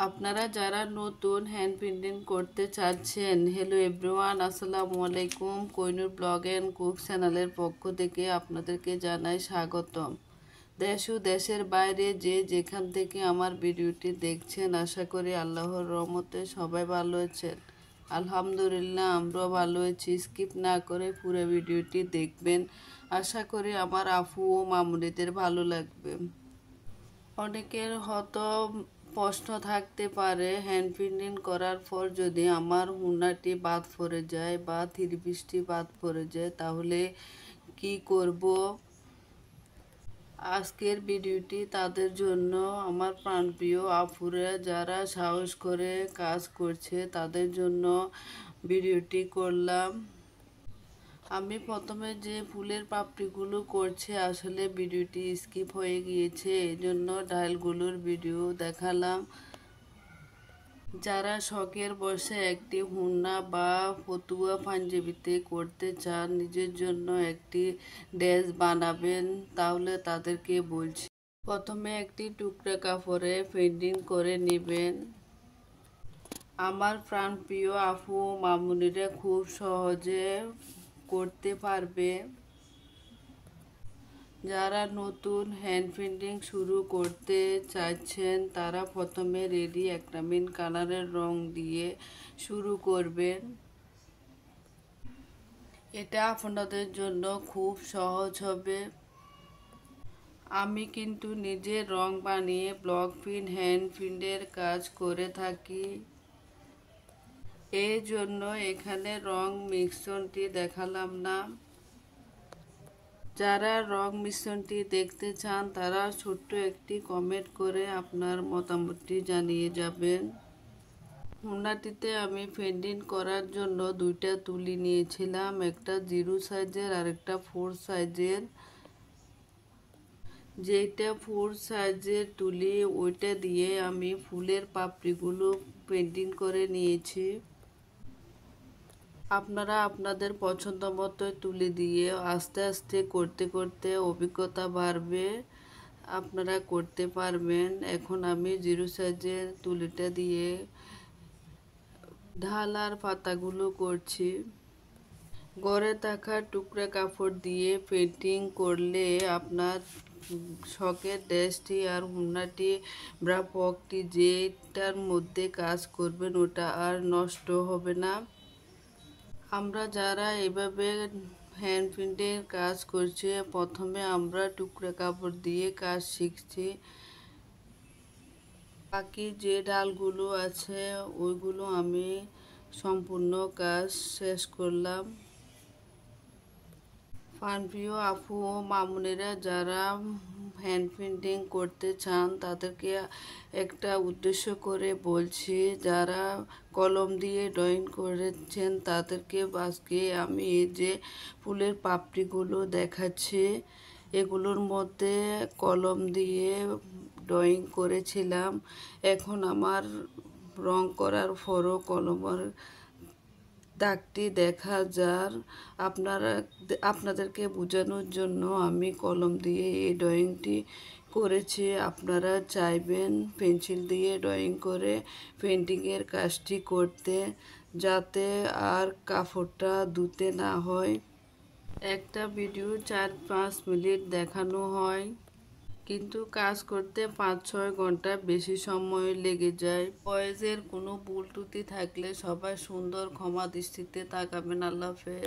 আপনারা যারা নতুন হ্যান্ড পেন্টিং করতে চাচ্ছেন, হ্যালো এভরিওয়ান, আসসালামু আলাইকুম। কোহিনুর ব্লগ অ্যান্ড কুক চ্যানেলের পক্ষ থেকে আপনাদেরকে জানাই স্বাগতম। দেশ ও দেশের বাইরে যে যেখান থেকে আমার ভিডিওটি দেখছেন, আশা করি আল্লাহর রহমতে সবাই ভালো আছেন। আলহামদুলিল্লাহ, আমরাও ভালো আছি। স্কিপ না করে পুরো ভিডিওটি দেখবেন, আশা করি আমার আপু ও মামুনিদের ভালো লাগবে। অনেকের হয়তো প্রশ্ন থাকতে পারে, হ্যান্ড পেন্টিং করার পর যদি আমার হুনাটি বাদ পড়ে যায় বা থ্রি পিসটি বাদ পড়ে যায় তাহলে কি করব। আজকের ভিডিওটি তাদের জন্য, আমার প্রাণপ্রিয় আপুরা যারা সাহস করে কাজ করছে তাদের জন্য ভিডিওটি করলাম। আমি প্রথমে যে ফুলের পাপড়িগুলো করছে আসলে ভিডিওটি স্কিপ হয়ে গিয়েছে, এই জন্য ডালগুলোর ভিডিও দেখালাম। যারা শখের বসে একটি হুন্না বা ফতুয়া পাঞ্জাবিতে করতে চান, নিজের জন্য একটি ড্রেস বানাবেন, তাহলে তাদেরকে বলছি, প্রথমে একটি টুকরা কাপড়ে পেন্টিং করে নেবেন। আমার প্রাণপ্রিয় আপু মামুনিরা খুব সহজে করতে পারবে। যারা নতুন হ্যান্ড পেন্টিং শুরু করতে চাচ্ছেন তারা প্রথমে রেডি অ্যাক্রিলিক কালারের রং দিয়ে শুরু করবেন। এটা আপনাদের জন্য খুব সহজ হবে। আমি কিন্তু নিজে রং বানিয়ে ব্লক প্রিন্ট হ্যান্ড প্রিন্টের কাজ করে থাকি, এই জন্য এখানে রং মিশ্রণটি দেখালাম না। যারা রং মিশ্রণটি দেখতে চান তারা ছোট্ট একটি কমেন্ট করে আপনার মতামতটি জানিয়ে যাবেন। হুন্নাটিতে আমি পেন্টিং করার জন্য দুইটা তুলি নিয়েছিলাম, একটা 0 সাইজের আর একটা 4 সাইজের। যেটা 4 সাইজের তুলি ওইটা দিয়ে আমি ফুলের পাপড়িগুলো পেন্টিং করে নিয়েছি। আপনারা আপনাদের পছন্দ মতো তুলি দিয়ে আস্তে আস্তে করতে করতে অভিজ্ঞতা বাড়বে, আপনারা করতে পারবেন। এখন আমি 0 সাইজের তুলিটা দিয়ে ঢালার পাতাগুলো করছি। ঘরে থাকা টুকরা কাপড় দিয়ে পেন্টিং করলে আপনার শখের ড্রেসটি আর হুন্নাটি বা পকটি যেটার মধ্যে কাজ করবেন ওটা আর নষ্ট হবে না। আমরা যারা এভাবে হ্যান্ড পেন্টিংয়ের কাজ করছি, প্রথমে আমরা টুকরা কাপড় দিয়ে কাজ শিখছি। বাকি যে ডালগুলো আছে ওইগুলো আমি সম্পূর্ণ কাজ শেষ করলাম। প্রাণপ্রিয় আপু ও মামুনিরা যারা হ্যান্ড পেন্টিং করতে চান তাদেরকে একটা উদ্দেশ্য করে বলছি, যারা কলম দিয়ে ড্রয়িং করেছেন তাদেরকে আজকে আমি এই যে ফুলের পাপড়িগুলো দেখাচ্ছি, এগুলোর মধ্যে কলম দিয়ে ড্রয়িং করেছিলাম। এখন আমার রং করার পরও কলমের দাগটি দেখা যার, আপনাদেরকে বোঝানোর জন্য আমি কলম দিয়ে এই ড্রয়িংটি করেছি। আপনারা চাইবেন পেন্সিল দিয়ে ড্রয়িং করে পেন্টিংয়ের কাজটি করতে, যাতে আর কাপড়টা ধুতে না হয়। একটা ভিডিও 4-5 মিনিট দেখানো হয়, কিন্তু কাজ করতে 5-6 ঘন্টা বেশি সময় লেগে যায়। ভয়েসের কোনো ভুল ত্রুটি থাকলে সবাই সুন্দর ক্ষমা দৃষ্টিতে তাকাবেন। আল্লাহ হাফেজ।